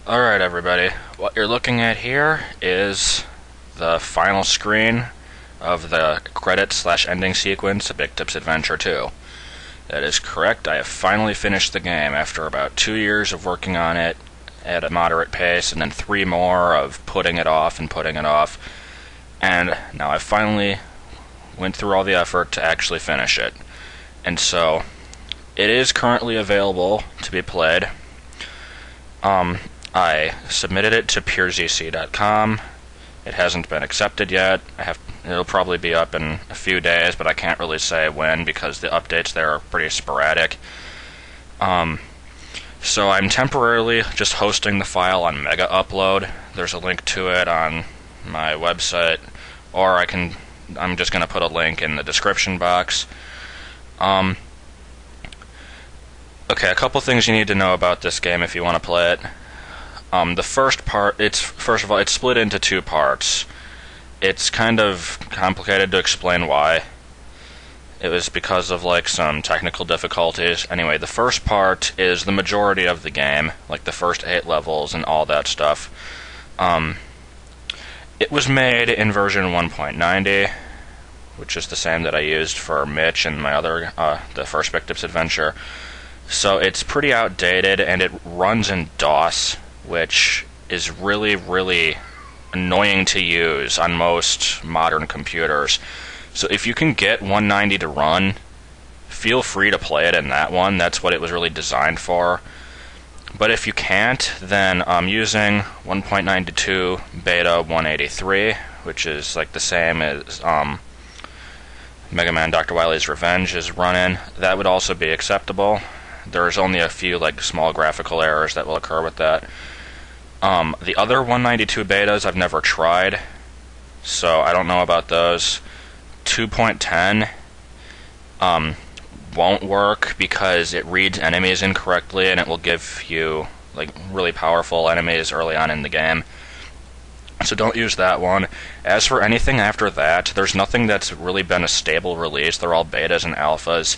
Alright everybody, what you're looking at here is the final screen of the credit/ending sequence of Bikdip's Adventure 2. That is correct, I have finally finished the game after about 2 years of working on it at a moderate pace, and then 3 more of putting it off and putting it off, and now I finally went through all the effort to actually finish it. And so, it is currently available to be played. I submitted it to purezc.com. It hasn't been accepted yet. It'll probably be up in a few days, but I can't really say when because the updates there are pretty sporadic. So I'm temporarily just hosting the file on Mega Upload. There's a link to it on my website, or I'm just going to put a link in the description box. Okay, a couple things you need to know about this game if you want to play it. The first part, first of all, it's split into 2 parts. It's kind of complicated to explain why. It was because of, some technical difficulties. Anyway, the first part is the majority of the game, like the first 8 levels and all that stuff. It was made in version 1.90, which is the same that I used for Mitch and my other, the first Bikdip's Adventure. So it's pretty outdated, and it runs in DOS, which is really, really annoying to use on most modern computers. So if you can get 190 to run, feel free to play it in that one. That's what it was really designed for. But if you can't, then I'm using 1.92 beta 183, which is the same as Mega Man Dr. Wily's Revenge is running. That would also be acceptable. There's only a few small graphical errors that will occur with that. The other 192 betas I've never tried, so I don't know about those. 2.10 won't work because it reads enemies incorrectly, and it will give you really powerful enemies early on in the game. So don't use that one. As for anything after that, there's nothing that's really been a stable release. They're all betas and alphas.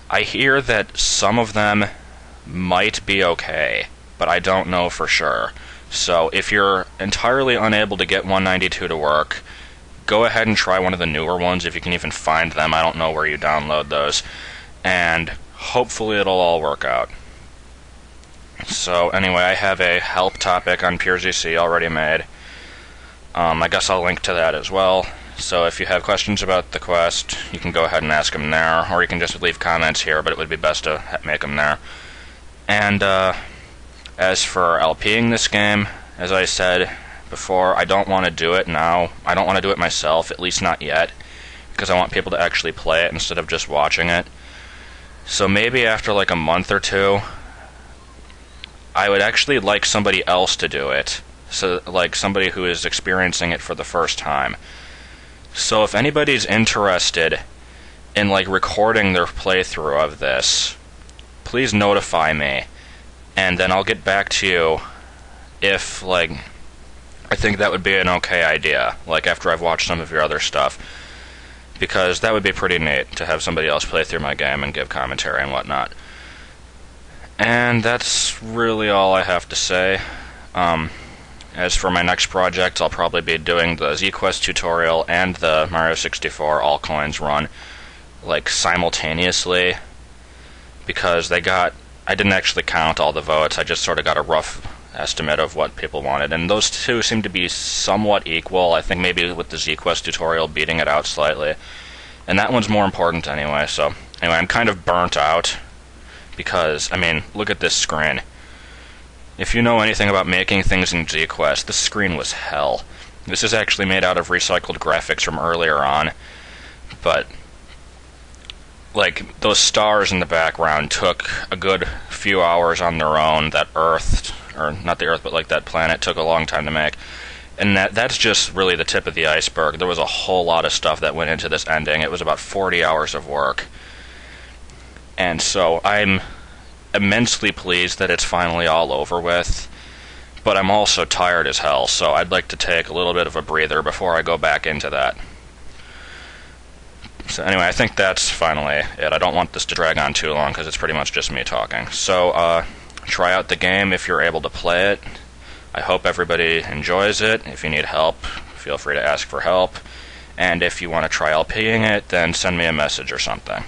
I hear that some of them might be okay, but I don't know for sure. So if you're entirely unable to get 192 to work, go ahead and try one of the newer ones if you can even find them. I don't know where you download those. And hopefully it'll all work out. So anyway, I have a help topic on PureZC already made. I guess I'll link to that as well. So if you have questions about the quest, you can go ahead and ask them there, or you can just leave comments here, but it would be best to make them there. And as for LPing this game, as I said before, I don't want to do it now. I don't want to do it myself, at least not yet, because I want people to actually play it instead of just watching it. So maybe after a month or 2, I would actually like somebody else to do it. So somebody who is experiencing it for the first time. So if anybody's interested in recording their playthrough of this, please notify me, and then I'll get back to you if I think that would be an okay idea, after I've watched some of your other stuff, because that would be pretty neat to have somebody else play through my game and give commentary and whatnot. And that's really all I have to say. As for my next project, I'll probably be doing the Z-Quest tutorial and the Mario 64 All Coins run, simultaneously, because I didn't actually count all the votes, I just sort of got a rough estimate of what people wanted, and those 2 seem to be somewhat equal. I think maybe with the Z-Quest tutorial beating it out slightly, and that one's more important anyway. So anyway, I'm kind of burnt out, because, look at this screen. If you know anything about making things in Z-Quest, this screen was hell. This is actually made out of recycled graphics from earlier on, but those stars in the background took a good few hours on their own. That Earth, or not the Earth, but that planet took a long time to make. And that's just really the tip of the iceberg. There was a whole lot of stuff that went into this ending. It was about 40 hours of work. And so I'm immensely pleased that it's finally all over with, but I'm also tired as hell, so I'd like to take a little bit of a breather before I go back into that. So anyway, I think that's finally it. I don't want this to drag on too long because it's pretty much just me talking. So try out the game if you're able to play it. I hope everybody enjoys it. If you need help, feel free to ask for help. And if you want to try LPing it, then send me a message or something.